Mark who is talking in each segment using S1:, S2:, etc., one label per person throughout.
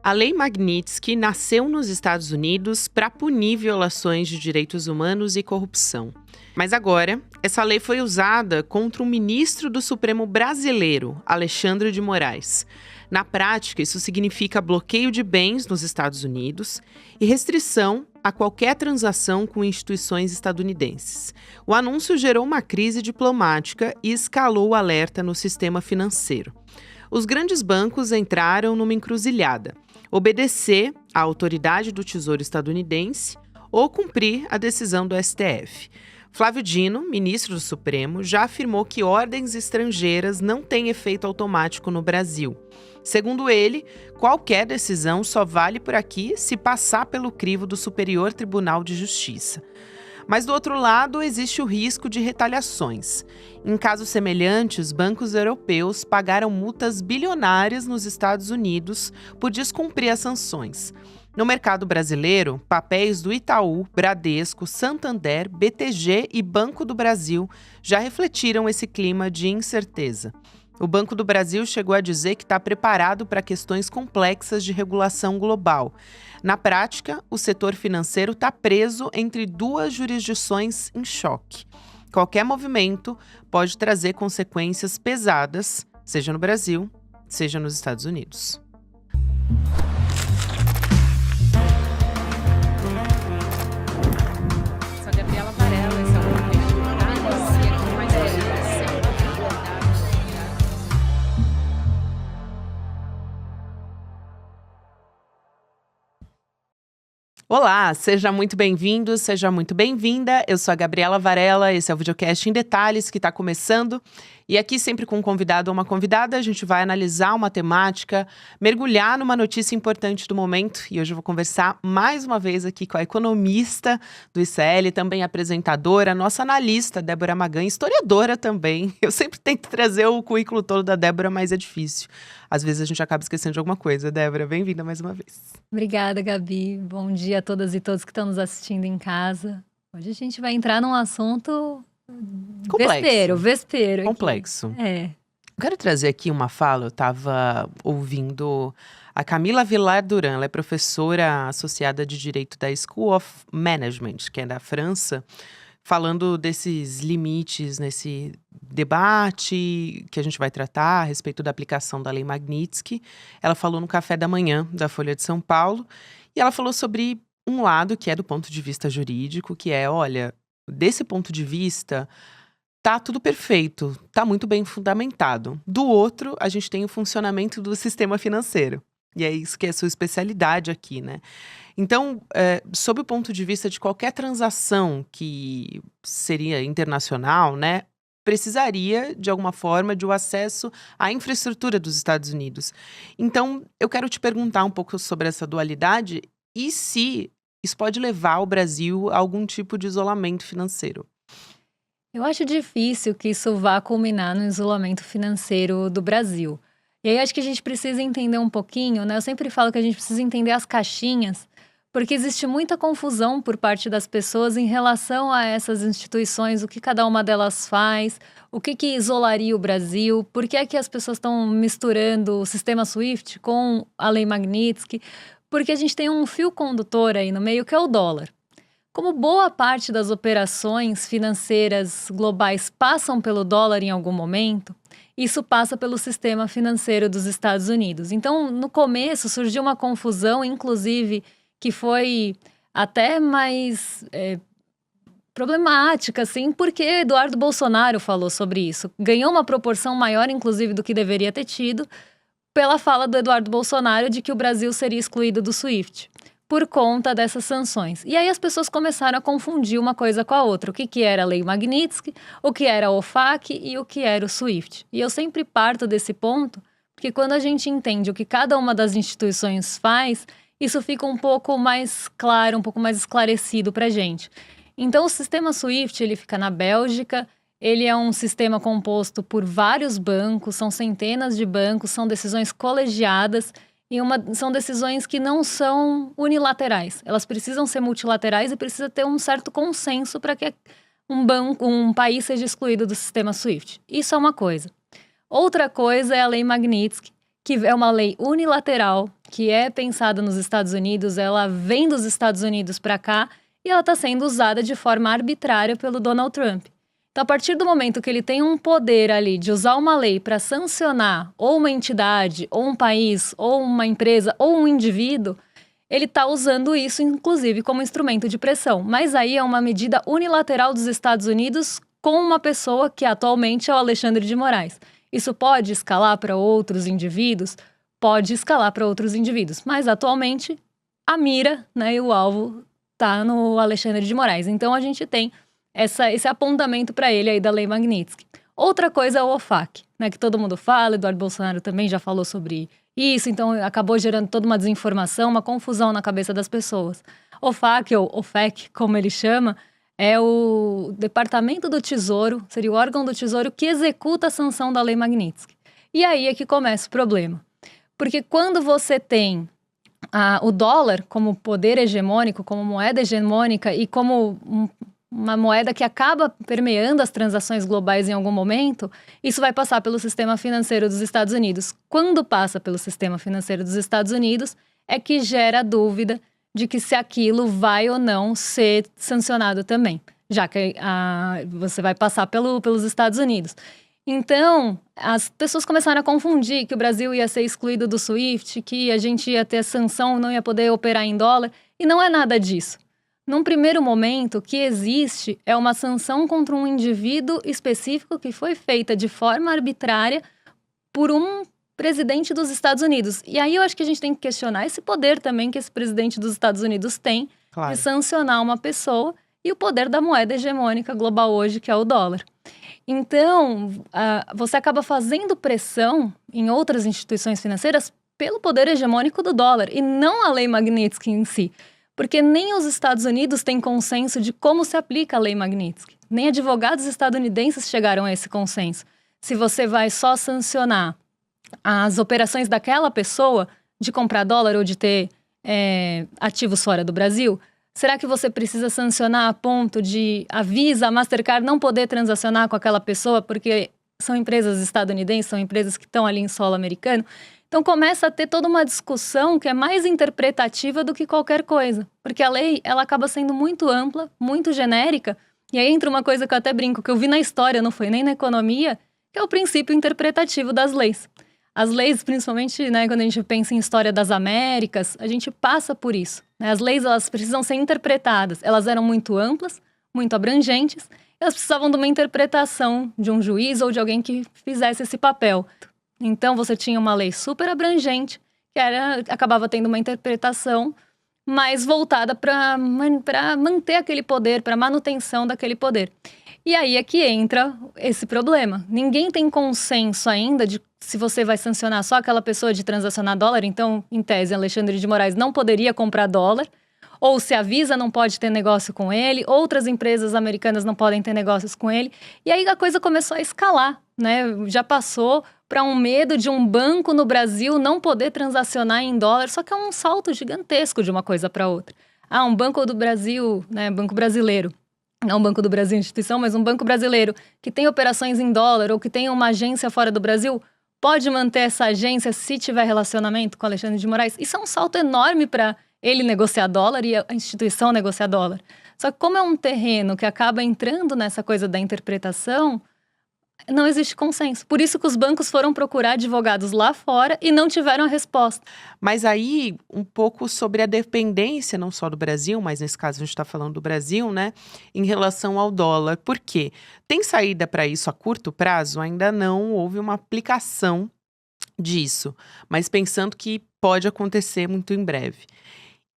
S1: A Lei Magnitsky nasceu nos Estados Unidos para punir violações de direitos humanos e corrupção. Mas agora, essa lei foi usada contra um ministro do Supremo brasileiro, Alexandre de Moraes. Na prática, isso significa bloqueio de bens nos Estados Unidos e restrição a qualquer transação com instituições estadunidenses. O anúncio gerou uma crise diplomática e escalou o alerta no sistema financeiro. Os grandes bancos entraram numa encruzilhada: obedecer à autoridade do Tesouro estadunidense ou cumprir a decisão do STF. Flávio Dino, ministro do Supremo, já afirmou que ordens estrangeiras não têm efeito automático no Brasil. Segundo ele, qualquer decisão só vale por aqui se passar pelo crivo do Superior Tribunal de Justiça. Mas, do outro lado, existe o risco de retaliações. Em casos semelhantes, bancos europeus pagaram multas bilionárias nos Estados Unidos por descumprir as sanções. No mercado brasileiro, papéis do Itaú, Bradesco, Santander, BTG e Banco do Brasil já refletiram esse clima de incerteza. O Banco do Brasil chegou a dizer que está preparado para questões complexas de regulação global. Na prática, o setor financeiro está preso entre duas jurisdições em choque. Qualquer movimento pode trazer consequências pesadas, seja no Brasil, seja nos Estados Unidos.
S2: Sou a Gabriela Varela, esse é o podcast Detalhes, e aqui mais
S1: Olá, seja muito bem-vindo, seja muito bem-vinda. Eu sou a Gabriela Varela, esse é o videocast em Detalhes que está começando. E aqui, sempre com um convidado ou uma convidada, a gente vai analisar uma temática, mergulhar numa notícia importante do momento. E hoje eu vou conversar mais uma vez aqui com a economista do ICL, também apresentadora, nossa analista, Débora Magan, historiadora também. Eu sempre tento trazer o currículo todo da Débora, mas é difícil. Às vezes a gente acaba esquecendo de alguma coisa. Débora, bem-vinda mais uma vez.
S3: Obrigada, Gabi. Bom dia a todas e todos que estão nos assistindo em casa. Hoje a gente vai entrar num assunto
S1: Complexo.
S3: vespeiro. Aqui.
S1: Complexo.
S3: É.
S1: Eu quero trazer aqui uma fala. Eu estava ouvindo a Camila Vilar Duran, ela é professora associada de Direito da School of Management, que é da França, falando desses limites nesse debate que a gente vai tratar a respeito da aplicação da Lei Magnitsky. Ela falou no Café da Manhã da Folha de São Paulo e ela falou sobre um lado que é do ponto de vista jurídico, que é, olha, desse ponto de vista, tá tudo perfeito, tá muito bem fundamentado. Do outro, a gente tem o funcionamento do sistema financeiro. E é isso que é a sua especialidade aqui, né? Então, sob o ponto de vista de qualquer transação que seria internacional, né, precisaria, de alguma forma, de um acesso à infraestrutura dos Estados Unidos. Então, eu quero te perguntar um pouco sobre essa dualidade e se isso pode levar o Brasil a algum tipo de isolamento financeiro.
S3: Eu acho difícil que isso vá culminar no isolamento financeiro do Brasil. E aí acho que a gente precisa entender um pouquinho, né? Eu sempre falo que a gente precisa entender as caixinhas, porque existe muita confusão por parte das pessoas em relação a essas instituições, o que cada uma delas faz, o que isolaria o Brasil, por que é que as pessoas estão misturando o sistema SWIFT com a Lei Magnitsky, porque a gente tem um fio condutor aí no meio que é o dólar. Como boa parte das operações financeiras globais passam pelo dólar em algum momento, isso passa pelo sistema financeiro dos Estados Unidos. Então, no começo, surgiu uma confusão, inclusive, que foi até mais problemática, assim, porque Eduardo Bolsonaro falou sobre isso. Ganhou uma proporção maior, inclusive, do que deveria ter tido, pela fala do Eduardo Bolsonaro de que o Brasil seria excluído do SWIFT, por conta dessas sanções. E aí as pessoas começaram a confundir uma coisa com a outra. O que era a Lei Magnitsky, o que era a OFAC e o que era o SWIFT. E eu sempre parto desse ponto, porque quando a gente entende o que cada uma das instituições faz, isso fica um pouco mais claro, um pouco mais esclarecido para a gente. Então, o sistema SWIFT, ele fica na Bélgica, ele é um sistema composto por vários bancos, são centenas de bancos, são decisões colegiadas, e são decisões que não são unilaterais. Elas precisam ser multilaterais e precisa ter um certo consenso para que um país seja excluído do sistema SWIFT. Isso é uma coisa. Outra coisa é a Lei Magnitsky, que é uma lei unilateral, que é pensada nos Estados Unidos, ela vem dos Estados Unidos para cá e ela está sendo usada de forma arbitrária pelo Donald Trump. Então, a partir do momento que ele tem um poder ali de usar uma lei para sancionar ou uma entidade, ou um país, ou uma empresa, ou um indivíduo, ele está usando isso, inclusive, como instrumento de pressão. Mas aí é uma medida unilateral dos Estados Unidos com uma pessoa que atualmente é o Alexandre de Moraes. Isso pode escalar para outros indivíduos? Pode escalar para outros indivíduos. Mas, atualmente, a mira, né, e o alvo está no Alexandre de Moraes. Então, a gente tem esse apontamento para ele aí da Lei Magnitsky. Outra coisa é o OFAC, né, que todo mundo fala, Eduardo Bolsonaro também já falou sobre isso, então acabou gerando toda uma desinformação, uma confusão na cabeça das pessoas. OFAC, ou OFAC, como ele chama, é o Departamento do Tesouro, seria o órgão do Tesouro que executa a sanção da Lei Magnitsky. E aí é que começa o problema. Porque quando você tem o dólar como poder hegemônico, como moeda hegemônica e como uma moeda que acaba permeando as transações globais em algum momento, isso vai passar pelo sistema financeiro dos Estados Unidos. Quando passa pelo sistema financeiro dos Estados Unidos, é que gera a dúvida de que se aquilo vai ou não ser sancionado também, já que você vai passar pelos Estados Unidos. Então, as pessoas começaram a confundir que o Brasil ia ser excluído do SWIFT, que a gente ia ter sanção, não ia poder operar em dólar, e não é nada disso. Num primeiro momento, o que existe é uma sanção contra um indivíduo específico que foi feita de forma arbitrária por um presidente dos Estados Unidos. E aí eu acho que a gente tem que questionar esse poder também que esse presidente dos Estados Unidos tem de sancionar uma pessoa e o poder da moeda hegemônica global hoje, que é o dólar. Então, você acaba fazendo pressão em outras instituições financeiras pelo poder hegemônico do dólar e não a Lei Magnitsky em si. Porque nem os Estados Unidos têm consenso de como se aplica a Lei Magnitsky. Nem advogados estadunidenses chegaram a esse consenso. Se você vai só sancionar as operações daquela pessoa de comprar dólar ou de ter ativos fora do Brasil, será que você precisa sancionar a ponto de a Visa, a Mastercard não poder transacionar com aquela pessoa porque são empresas estadunidenses, são empresas que estão ali em solo americano? Então começa a ter toda uma discussão que é mais interpretativa do que qualquer coisa. Porque a lei, ela acaba sendo muito ampla, muito genérica. E aí entra uma coisa que eu até brinco, que eu vi na história, não foi nem na economia, que é o princípio interpretativo das leis. As leis, principalmente, né, quando a gente pensa em história das Américas, a gente passa por isso, né? As leis, elas precisam ser interpretadas. Elas eram muito amplas, muito abrangentes. Elas precisavam de uma interpretação de um juiz ou de alguém que fizesse esse papel. Então, você tinha uma lei super abrangente, que acabava tendo uma interpretação mais voltada para manter aquele poder, para manutenção daquele poder. E aí é que entra esse problema. Ninguém tem consenso ainda de se você vai sancionar só aquela pessoa de transacionar dólar. Então, em tese, Alexandre de Moraes não poderia comprar dólar. Ou se a Visa não pode ter negócio com ele, outras empresas americanas não podem ter negócios com ele. E aí a coisa começou a escalar, né? Já passou para um medo de um banco no Brasil não poder transacionar em dólar, só que é um salto gigantesco de uma coisa para outra. Um banco do Brasil, né, banco brasileiro, não um Banco do Brasil instituição, mas um banco brasileiro que tem operações em dólar ou que tem uma agência fora do Brasil, pode manter essa agência se tiver relacionamento com Alexandre de Moraes? Isso é um salto enorme para ele negociar dólar e a instituição negociar dólar. Só que como é um terreno que acaba entrando nessa coisa da interpretação, não existe consenso. Por isso que os bancos foram procurar advogados lá fora e não tiveram a resposta.
S1: Mas aí, um pouco sobre a dependência, não só do Brasil, mas nesse caso a gente está falando do Brasil, né? Em relação ao dólar. Por quê? Tem saída para isso a curto prazo? Ainda não houve uma aplicação disso. Mas pensando que pode acontecer muito em breve.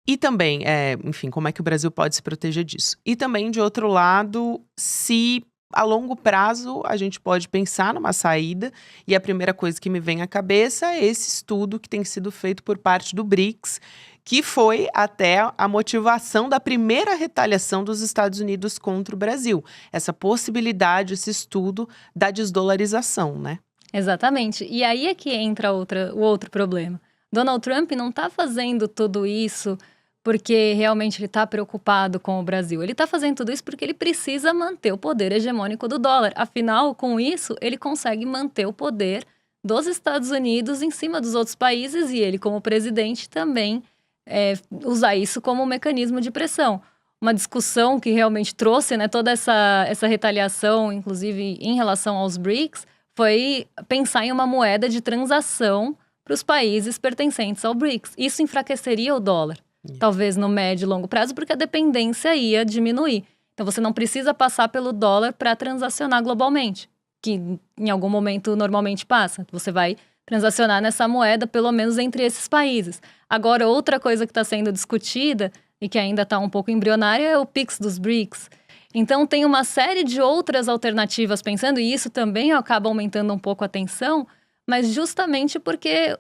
S1: E também, enfim, como é que o Brasil pode se proteger disso? E também, de outro lado, se a longo prazo a gente pode pensar numa saída, e a primeira coisa que me vem à cabeça é esse estudo que tem sido feito por parte do BRICS, que foi até a motivação da primeira retaliação dos Estados Unidos contra o Brasil. Essa possibilidade, esse estudo da desdolarização, né?
S3: Exatamente. E aí é que entra o outro problema. Donald Trump não está fazendo tudo isso porque realmente ele está preocupado com o Brasil. Ele está fazendo tudo isso porque ele precisa manter o poder hegemônico do dólar. Afinal, com isso, ele consegue manter o poder dos Estados Unidos em cima dos outros países e ele, como presidente, também usar isso como um mecanismo de pressão. Uma discussão que realmente trouxe, né, toda essa retaliação, inclusive em relação aos BRICS, foi pensar em uma moeda de transação para os países pertencentes ao BRICS. Isso enfraqueceria o dólar, talvez no médio e longo prazo, porque a dependência ia diminuir. Então você não precisa passar pelo dólar para transacionar globalmente, que em algum momento normalmente passa. Você vai transacionar nessa moeda, pelo menos entre esses países. Agora, outra coisa que está sendo discutida e que ainda está um pouco embrionária é o PIX dos BRICS. Então, tem uma série de outras alternativas pensando, e isso também acaba aumentando um pouco a tensão, mas justamente porque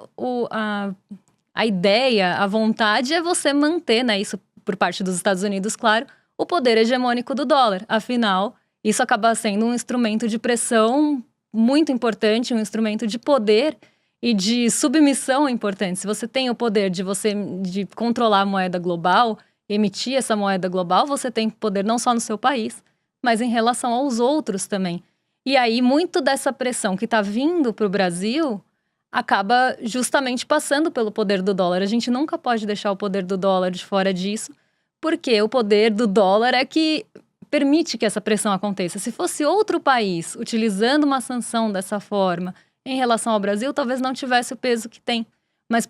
S3: a ideia, a vontade é você manter, né, isso por parte dos Estados Unidos, claro, o poder hegemônico do dólar. Afinal, isso acaba sendo um instrumento de pressão muito importante, um instrumento de poder e de submissão importante. Se você tem o poder de controlar a moeda global, emitir essa moeda global, você tem poder não só no seu país, mas em relação aos outros também. E aí, muito dessa pressão que está vindo para o Brasil acaba justamente passando pelo poder do dólar. A gente nunca pode deixar o poder do dólar de fora disso, porque o poder do dólar é que permite que essa pressão aconteça. Se fosse outro país utilizando uma sanção dessa forma em relação ao Brasil, talvez não tivesse o peso que tem. Mas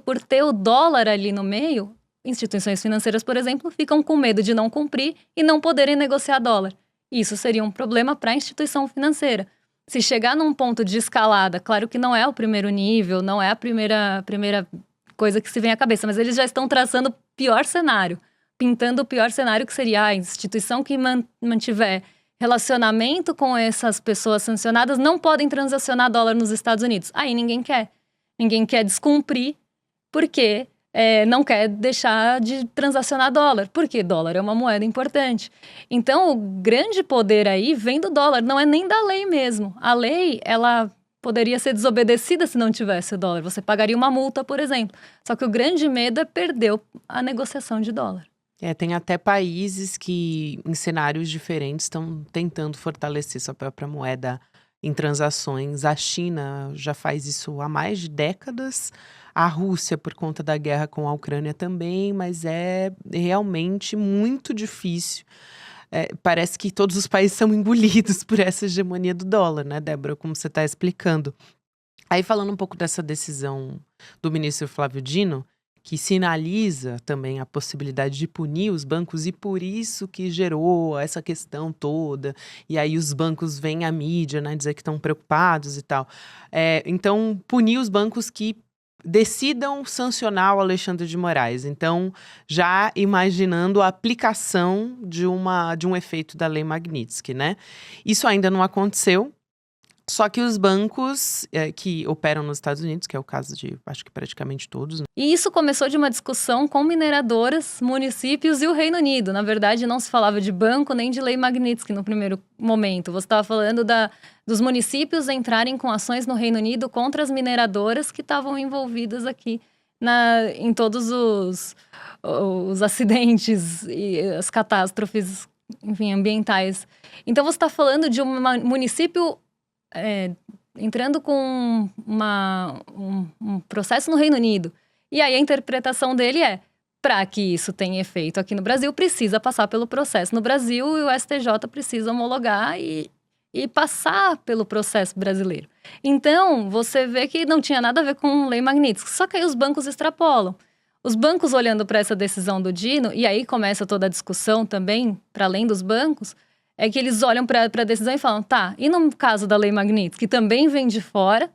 S3: por ter o dólar ali no meio, instituições financeiras, por exemplo, ficam com medo de não cumprir e não poderem negociar dólar. Isso seria um problema para a instituição financeira. Se chegar num ponto de escalada, claro que não é o primeiro nível, não é a primeira coisa que se vem à cabeça, mas eles já estão traçando o pior cenário, pintando o pior cenário, que seria a instituição que mantiver relacionamento com essas pessoas sancionadas não podem transacionar dólar nos Estados Unidos. Aí ninguém quer. Ninguém quer descumprir, porque não quer deixar de transacionar dólar, porque dólar é uma moeda importante. Então, o grande poder aí vem do dólar, não é nem da lei mesmo. A lei, ela poderia ser desobedecida se não tivesse o dólar. Você pagaria uma multa, por exemplo. Só que o grande medo é perder a negociação de dólar.
S1: Tem até países que, em cenários diferentes, estão tentando fortalecer sua própria moeda em transações. A China já faz isso há mais de décadas. A Rússia, por conta da guerra com a Ucrânia também, mas é realmente muito difícil. Parece que todos os países são engolidos por essa hegemonia do dólar, né, Débora? Como você está explicando. Aí, falando um pouco dessa decisão do ministro Flávio Dino, que sinaliza também a possibilidade de punir os bancos, e por isso que gerou essa questão toda. E aí os bancos vêm à mídia, né, dizer que estão preocupados e tal. Então, punir os bancos que decidam sancionar o Alexandre de Moraes. Então, já imaginando a aplicação de um efeito da Lei Magnitsky, né? Isso ainda não aconteceu. Só que os bancos que operam nos Estados Unidos, que é o caso de, acho que praticamente todos, né?
S3: E isso começou de uma discussão com mineradoras, municípios e o Reino Unido. Na verdade, não se falava de banco nem de lei Magnitsky no primeiro momento. Você estava falando dos municípios entrarem com ações no Reino Unido contra as mineradoras que estavam envolvidas aqui em todos os acidentes e as catástrofes, enfim, ambientais. Então, você está falando de um município entrando com um processo no Reino Unido. E aí a interpretação dele para que isso tenha efeito aqui no Brasil, precisa passar pelo processo no Brasil, e o STJ precisa homologar e passar pelo processo brasileiro. Então, você vê que não tinha nada a ver com lei Magnitsky, só que aí os bancos extrapolam. Os bancos olhando para essa decisão do Dino, e aí começa toda a discussão também, para além dos bancos, é que eles olham para a decisão e falam, tá, e no caso da lei Magnitsky, que também vem de fora,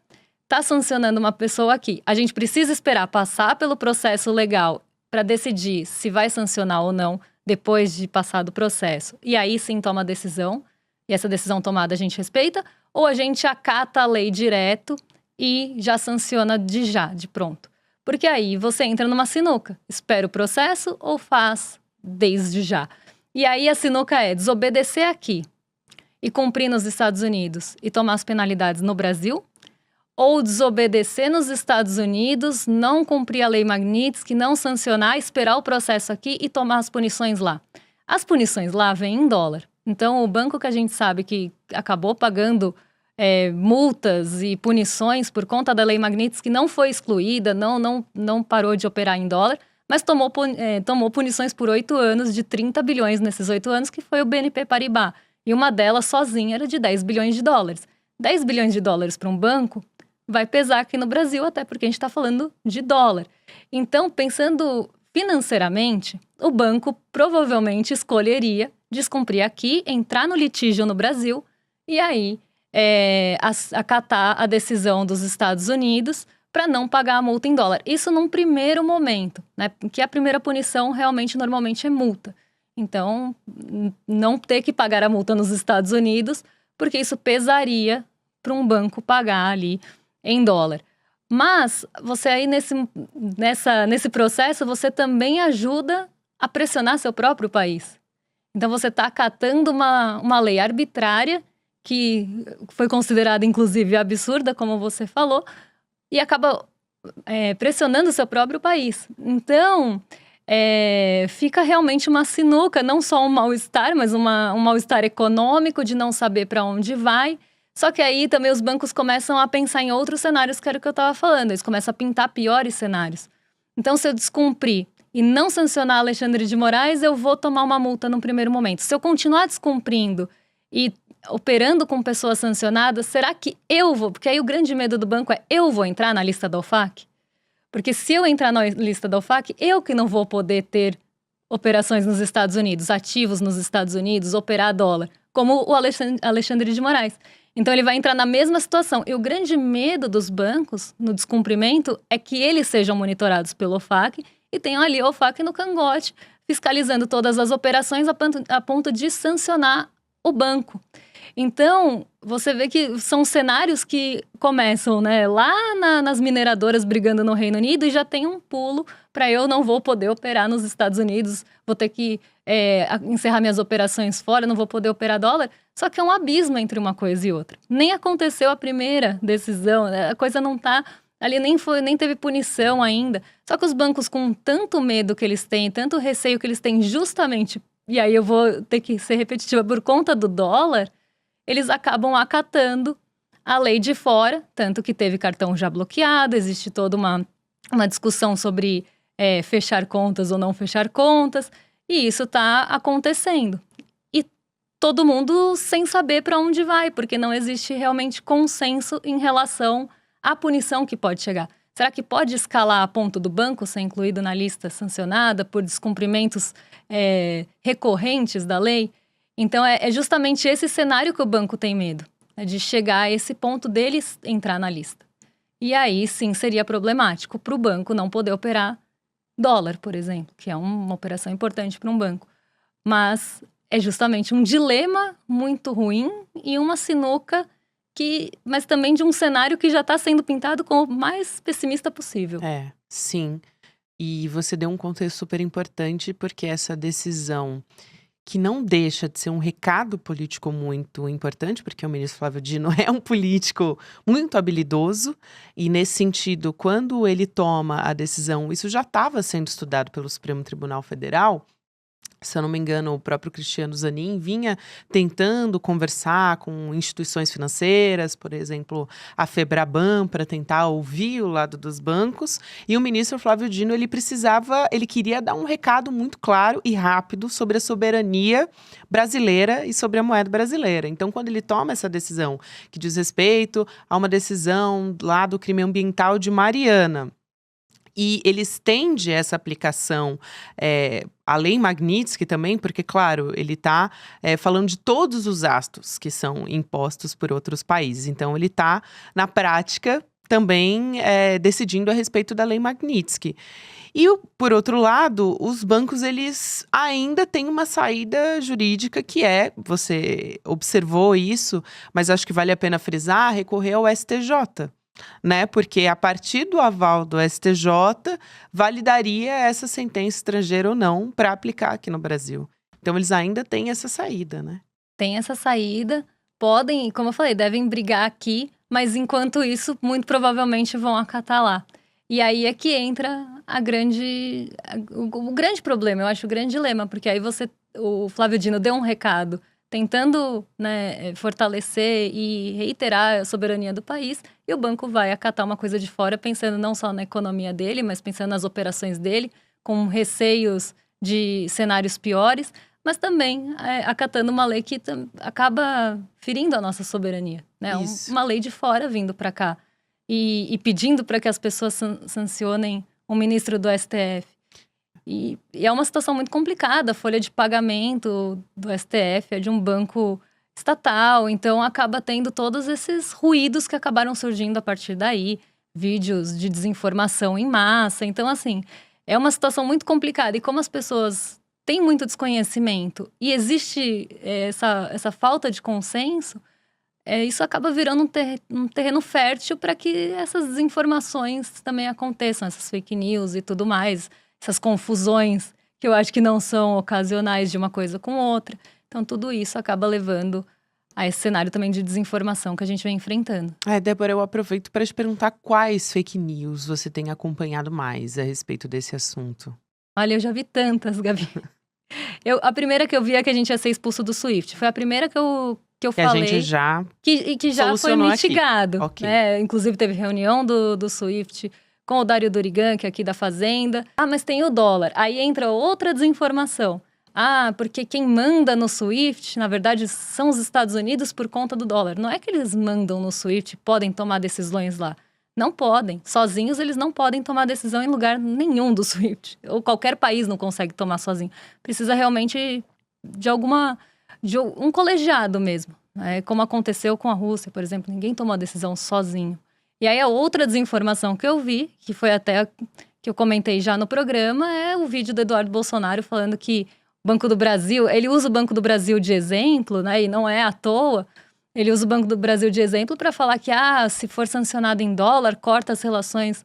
S3: tá sancionando uma pessoa aqui. A gente precisa esperar passar pelo processo legal para decidir se vai sancionar ou não depois de passar do processo. E aí sim toma a decisão, e essa decisão tomada a gente respeita, ou a gente acata a lei direto e já sanciona de pronto. Porque aí você entra numa sinuca, espera o processo ou faz desde já. E aí a sinuca é desobedecer aqui e cumprir nos Estados Unidos e tomar as penalidades no Brasil, ou desobedecer nos Estados Unidos, não cumprir a lei Magnitsky, não sancionar, esperar o processo aqui e tomar as punições lá. As punições lá vêm em dólar. Então, o banco que a gente sabe que acabou pagando multas e punições por conta da Lei Magnitsky não foi excluída, não parou de operar em dólar, mas tomou punições por 8 anos de 30 bilhões nesses 8 anos, que foi o BNP Paribas. E uma delas sozinha era de 10 bilhões de dólares. 10 bilhões de dólares para um banco vai pesar aqui no Brasil, até porque a gente está falando de dólar. Então, pensando financeiramente, o banco provavelmente escolheria descumprir aqui, entrar no litígio no Brasil e aí acatar a decisão dos Estados Unidos para não pagar a multa em dólar. Isso num primeiro momento, né? Porque a primeira punição realmente normalmente é multa. Então, não ter que pagar a multa nos Estados Unidos, porque isso pesaria para um banco pagar ali em dólar. Mas você aí nesse processo, você também ajuda a pressionar seu próprio país. Então você está acatando uma lei arbitrária, que foi considerada inclusive absurda, como você falou, e acaba pressionando o seu próprio país. Então, fica realmente uma sinuca, não só um mal-estar, mas um mal-estar econômico de não saber para onde vai. Só que aí também os bancos começam a pensar em outros cenários, que era o que eu estava falando. Eles começam a pintar piores cenários. Então, se eu descumprir e não sancionar Alexandre de Moraes, eu vou tomar uma multa no primeiro momento. Se eu continuar descumprindo e operando com pessoas sancionadas, será que eu vou? Porque aí o grande medo do banco é: eu vou entrar na lista da OFAC? Porque se eu entrar na lista da OFAC, eu que não vou poder ter operações nos Estados Unidos, ativos nos Estados Unidos, operar dólar, como o Alexandre de Moraes. Então ele vai entrar na mesma situação. E o grande medo dos bancos no descumprimento é que eles sejam monitorados pelo OFAC e tenham ali o OFAC no cangote, fiscalizando todas as operações a ponto de sancionar o banco. Então, você vê que são cenários que começam, né, lá nas mineradoras brigando no Reino Unido, e já tem um pulo para eu não vou poder operar nos Estados Unidos, vou ter que encerrar minhas operações fora, não vou poder operar dólar. Só que é um abismo entre uma coisa e outra. Nem aconteceu a primeira decisão, né? A coisa não tá ali, nem teve punição ainda. Só que os bancos, com tanto medo que eles têm, tanto receio que eles têm justamente, e aí eu vou ter que ser repetitiva, por conta do dólar, eles acabam acatando a lei de fora, tanto que teve cartão já bloqueado, existe toda uma discussão sobre fechar contas ou não fechar contas, e isso está acontecendo. E todo mundo sem saber para onde vai, porque não existe realmente consenso em relação à punição que pode chegar. Será que pode escalar a ponto do banco ser incluído na lista sancionada por descumprimentos recorrentes da lei? Então, é justamente esse cenário que o banco tem medo, né, de chegar a esse ponto deles entrar na lista. E aí, sim, seria problemático para o banco não poder operar dólar, por exemplo, que é uma operação importante para um banco. Mas é justamente um dilema muito ruim e uma sinuca mas também de um cenário que já está sendo pintado como o mais pessimista possível.
S1: Sim. E você deu um contexto super importante, porque essa decisão, que não deixa de ser um recado político muito importante, porque o ministro Flávio Dino é um político muito habilidoso, e nesse sentido, quando ele toma a decisão, isso já estava sendo estudado pelo Supremo Tribunal Federal. Se eu não me engano, o próprio Cristiano Zanin vinha tentando conversar com instituições financeiras, por exemplo, a Febraban, para tentar ouvir o lado dos bancos. E o ministro Flávio Dino, ele queria dar um recado muito claro e rápido sobre a soberania brasileira e sobre a moeda brasileira. Então, quando ele toma essa decisão, que diz respeito a uma decisão lá do crime ambiental de Mariana, e ele estende essa aplicação à Lei Magnitsky também, porque, claro, ele está falando de todos os gastos que são impostos por outros países. Então, ele está, na prática, também decidindo a respeito da Lei Magnitsky. E, por outro lado, os bancos, eles ainda têm uma saída jurídica que você observou isso, mas acho que vale a pena frisar, recorrer ao STJ. Né? Porque a partir do aval do STJ, validaria essa sentença estrangeira ou não para aplicar aqui no Brasil. Então, eles ainda têm essa saída, né?
S3: Tem essa saída, podem, como eu falei, devem brigar aqui, mas enquanto isso, muito provavelmente vão acatar lá. E aí é que entra o grande problema, eu acho o grande dilema, porque aí o Flávio Dino deu um recado tentando, né, fortalecer e reiterar a soberania do país, e o banco vai acatar uma coisa de fora, pensando não só na economia dele, mas pensando nas operações dele, com receios de cenários piores, mas também acatando uma lei que acaba ferindo a nossa soberania, né?
S1: Isso.
S3: Uma lei de fora vindo para cá e pedindo para que as pessoas sancionem um ministro do STF. E é uma situação muito complicada. A folha de pagamento do STF é de um banco estatal, então acaba tendo todos esses ruídos que acabaram surgindo a partir daí, vídeos de desinformação em massa. Então, assim, é uma situação muito complicada. E como as pessoas têm muito desconhecimento e existe essa falta de consenso, isso acaba virando um terreno fértil para que essas desinformações também aconteçam, essas fake news e tudo mais. Essas confusões que eu acho que não são ocasionais de uma coisa com outra. Então, tudo isso acaba levando a esse cenário também de desinformação que a gente vem enfrentando.
S1: Débora, eu aproveito para te perguntar quais fake news você tem acompanhado mais a respeito desse assunto.
S3: Olha, eu já vi tantas, Gabi. A primeira que eu vi é que a gente ia ser expulso do SWIFT. Foi a primeira que eu falei.
S1: A gente já
S3: que já foi mitigado.
S1: Okay.
S3: Né? Inclusive, teve reunião do SWIFT com o Dário Durigan, que é aqui da Fazenda. Mas tem o dólar. Aí entra outra desinformação. Porque quem manda no SWIFT, na verdade, são os Estados Unidos por conta do dólar. Não é que eles mandam no SWIFT, podem tomar decisões lá. Não podem. Sozinhos, eles não podem tomar decisão em lugar nenhum do SWIFT. Ou qualquer país não consegue tomar sozinho. Precisa realmente de um colegiado mesmo. Como aconteceu com a Rússia, por exemplo. Ninguém tomou a decisão sozinho. E aí, a outra desinformação que eu vi, que foi até que eu comentei já no programa, é o vídeo do Eduardo Bolsonaro falando que o Banco do Brasil, ele usa o Banco do Brasil de exemplo, né? E não é à toa. Ele usa o Banco do Brasil de exemplo para falar que, se for sancionado em dólar, corta as relações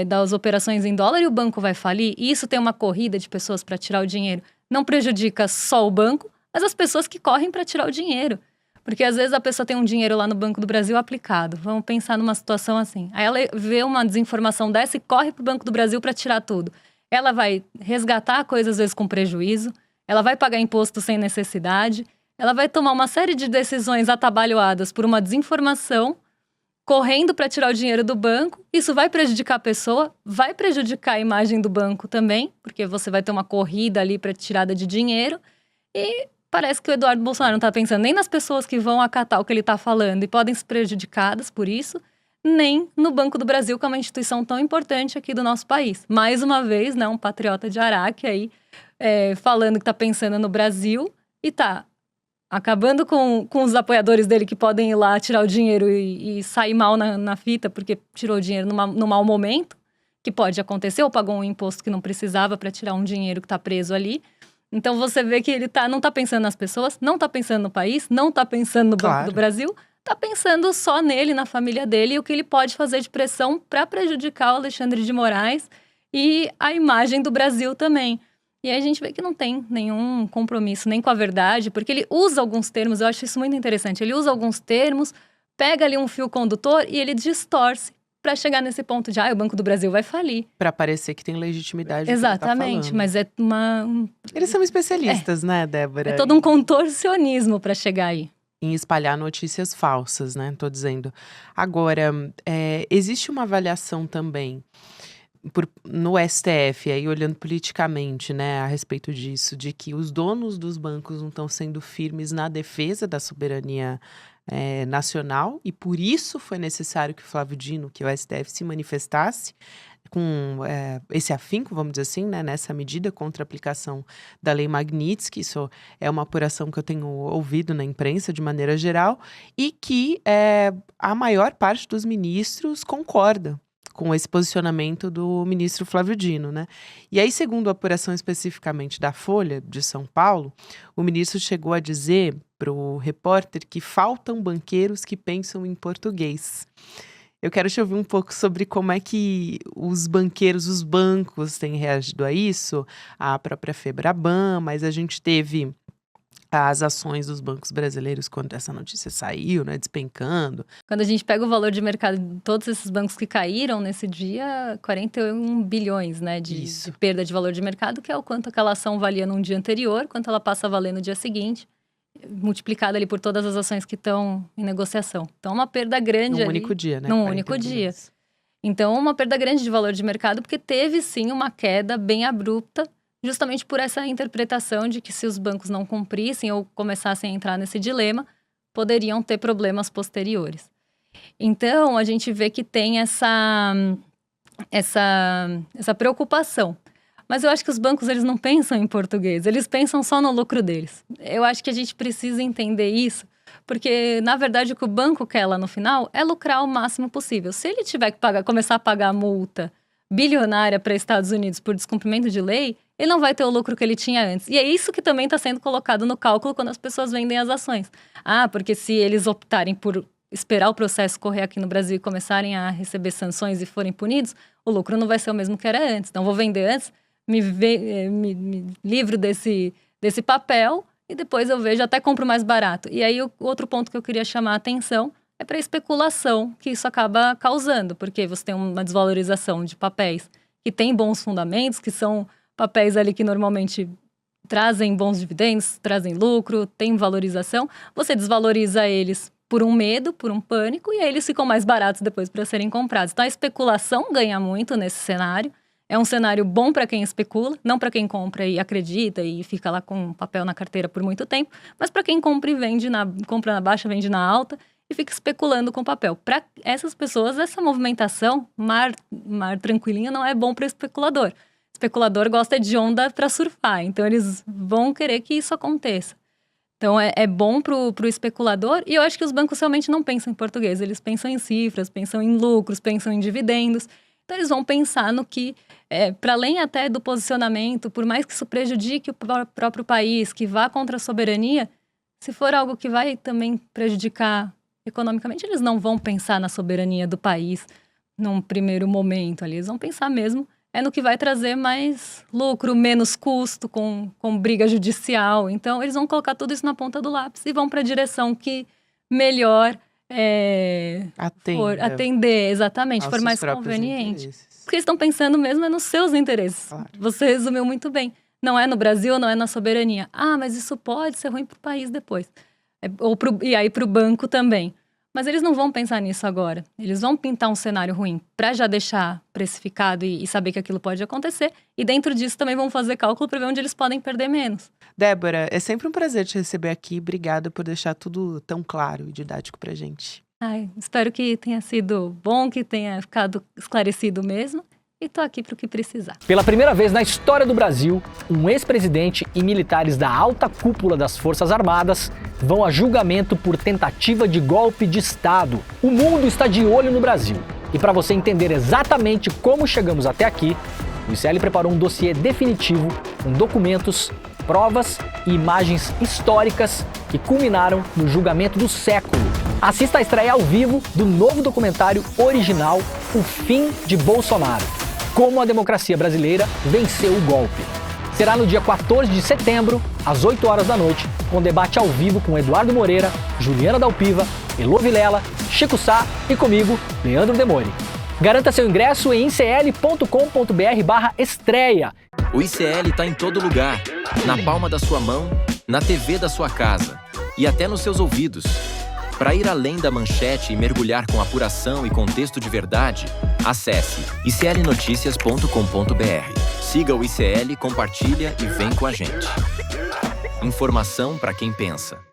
S3: das operações em dólar e o banco vai falir. E isso tem uma corrida de pessoas para tirar o dinheiro. Não prejudica só o banco, mas as pessoas que correm para tirar o dinheiro. Porque às vezes a pessoa tem um dinheiro lá no Banco do Brasil aplicado. Vamos pensar numa situação assim. Aí ela vê uma desinformação dessa e corre para o Banco do Brasil para tirar tudo. Ela vai resgatar a coisa às vezes com prejuízo. Ela vai pagar imposto sem necessidade. Ela vai tomar uma série de decisões atabalhoadas por uma desinformação, correndo para tirar o dinheiro do banco. Isso vai prejudicar a pessoa, vai prejudicar a imagem do banco também, porque você vai ter uma corrida ali para tirada de dinheiro. E parece que o Eduardo Bolsonaro não está pensando nem nas pessoas que vão acatar o que ele está falando e podem ser prejudicadas por isso, nem no Banco do Brasil, que é uma instituição tão importante aqui do nosso país. Mais uma vez, né, um patriota de Araque aí, falando que está pensando no Brasil e está acabando com os apoiadores dele que podem ir lá tirar o dinheiro e sair mal na fita porque tirou o dinheiro no mau momento, que pode acontecer, ou pagou um imposto que não precisava para tirar um dinheiro que está preso ali. Então você vê que ele não está pensando nas pessoas, não está pensando no país, não está pensando no Banco do Brasil, está pensando só nele, na família dele, e o que ele pode fazer de pressão para prejudicar o Alexandre de Moraes e a imagem do Brasil também. E aí a gente vê que não tem nenhum compromisso nem com a verdade, porque ele usa alguns termos, eu acho isso muito interessante. Ele usa alguns termos, pega ali um fio condutor e ele distorce para chegar nesse ponto de, o Banco do Brasil vai falir.
S1: Para parecer que tem legitimidade.
S3: Exatamente, mas é
S1: Eles são especialistas, né, Débora?
S3: É todo um contorcionismo para chegar aí.
S1: Em espalhar notícias falsas, né? Tô dizendo. Agora, existe uma avaliação também no STF, aí olhando politicamente, né, a respeito disso, de que os donos dos bancos não estão sendo firmes na defesa da soberania nacional, e por isso foi necessário que o Flávio Dino, que o STF se manifestasse com esse afinco, vamos dizer assim, né, nessa medida contra a aplicação da Lei Magnitsky. Isso é uma apuração que eu tenho ouvido na imprensa de maneira geral, e que a maior parte dos ministros concorda com esse posicionamento do ministro Flávio Dino, né? E aí, segundo a apuração especificamente da Folha de São Paulo, o ministro chegou a dizer para o repórter que faltam banqueiros que pensam em português. Eu quero te ouvir um pouco sobre como é que os banqueiros, os bancos têm reagido a isso, a própria Febraban, mas a gente teve as ações dos bancos brasileiros quando essa notícia saiu, né, despencando.
S3: Quando a gente pega o valor de mercado de todos esses bancos que caíram nesse dia, 41 bilhões, né, de perda de valor de mercado, que é o quanto aquela ação valia num dia anterior, quanto ela passa a valer no dia seguinte. multiplicada ali por todas as ações que estão em negociação. Então, uma perda grande
S1: Num
S3: ali.
S1: único dia, né?
S3: Num
S1: 40
S3: único dia.
S1: milhões.
S3: Então, uma perda grande de valor de mercado, porque teve sim uma queda bem abrupta, justamente por essa interpretação de que se os bancos não cumprissem ou começassem a entrar nesse dilema, poderiam ter problemas posteriores. Então, a gente vê que tem essa preocupação. Mas eu acho que os bancos, eles não pensam em português, eles pensam só no lucro deles. Eu acho que a gente precisa entender isso, porque, na verdade, o que o banco quer lá no final é lucrar o máximo possível. Se ele tiver que começar a pagar multa bilionária para Estados Unidos por descumprimento de lei, ele não vai ter o lucro que ele tinha antes. E é isso que também está sendo colocado no cálculo quando as pessoas vendem as ações. Porque se eles optarem por esperar o processo correr aqui no Brasil e começarem a receber sanções e forem punidos, o lucro não vai ser o mesmo que era antes. Então, vou vender antes, me livro desse papel e depois eu vejo, até compro mais barato. E aí, o outro ponto que eu queria chamar a atenção é para a especulação que isso acaba causando, porque você tem uma desvalorização de papéis que têm bons fundamentos, que são papéis ali que normalmente trazem bons dividendos, trazem lucro, tem valorização. Você desvaloriza eles por um medo, por um pânico, e aí eles ficam mais baratos depois para serem comprados. Então, a especulação ganha muito nesse cenário. É um cenário bom para quem especula, não para quem compra e acredita e fica lá com papel na carteira por muito tempo, mas para quem compra e vende, compra na baixa, vende na alta e fica especulando com papel. Para essas pessoas, essa movimentação, mar tranquilinho, não é bom para o especulador. O especulador gosta de onda para surfar, então eles vão querer que isso aconteça. Então, é bom para o especulador, e eu acho que os bancos realmente não pensam em português, eles pensam em cifras, pensam em lucros, pensam em dividendos. Então, eles vão pensar no que, para além até do posicionamento, por mais que isso prejudique o próprio país, que vá contra a soberania, se for algo que vai também prejudicar economicamente, eles não vão pensar na soberania do país num primeiro momento ali. Eles vão pensar mesmo no que vai trazer mais lucro, menos custo, com briga judicial. Então, eles vão colocar tudo isso na ponta do lápis e vão para a direção que melhor atender, exatamente, for mais conveniente.
S1: Interesses.
S3: Porque eles estão pensando mesmo nos seus interesses.
S1: Claro.
S3: Você resumiu muito bem. Não é no Brasil, não é na soberania. Mas isso pode ser ruim para o país depois. E aí para o banco também. Mas eles não vão pensar nisso agora. Eles vão pintar um cenário ruim para já deixar precificado e saber que aquilo pode acontecer. E dentro disso também vão fazer cálculo para ver onde eles podem perder menos.
S1: Débora, é sempre um prazer te receber aqui. Obrigada por deixar tudo tão claro e didático pra gente.
S3: Espero que tenha sido bom, que tenha ficado esclarecido mesmo. E tô aqui para o que precisar.
S4: Pela primeira vez na história do Brasil, um ex-presidente e militares da alta cúpula das Forças Armadas vão a julgamento por tentativa de golpe de Estado. O mundo está de olho no Brasil. E para você entender exatamente como chegamos até aqui, o ICL preparou um dossiê definitivo com documentos, provas e imagens históricas que culminaram no julgamento do século. Assista a estreia ao vivo do novo documentário original O Fim de Bolsonaro. Como a democracia brasileira venceu o golpe. Será no dia 14 de setembro, às 8 horas da noite, com debate ao vivo com Eduardo Moreira, Juliana Dalpiva, Elô Vilela, Chico Sá e comigo, Leandro Demore. Garanta seu ingresso em icl.com.br/estreia.
S5: O ICL está em todo lugar, na palma da sua mão, na TV da sua casa e até nos seus ouvidos. Para ir além da manchete e mergulhar com apuração e contexto de verdade, acesse iclnoticias.com.br. Siga o ICL, compartilha e vem com a gente. Informação para quem pensa.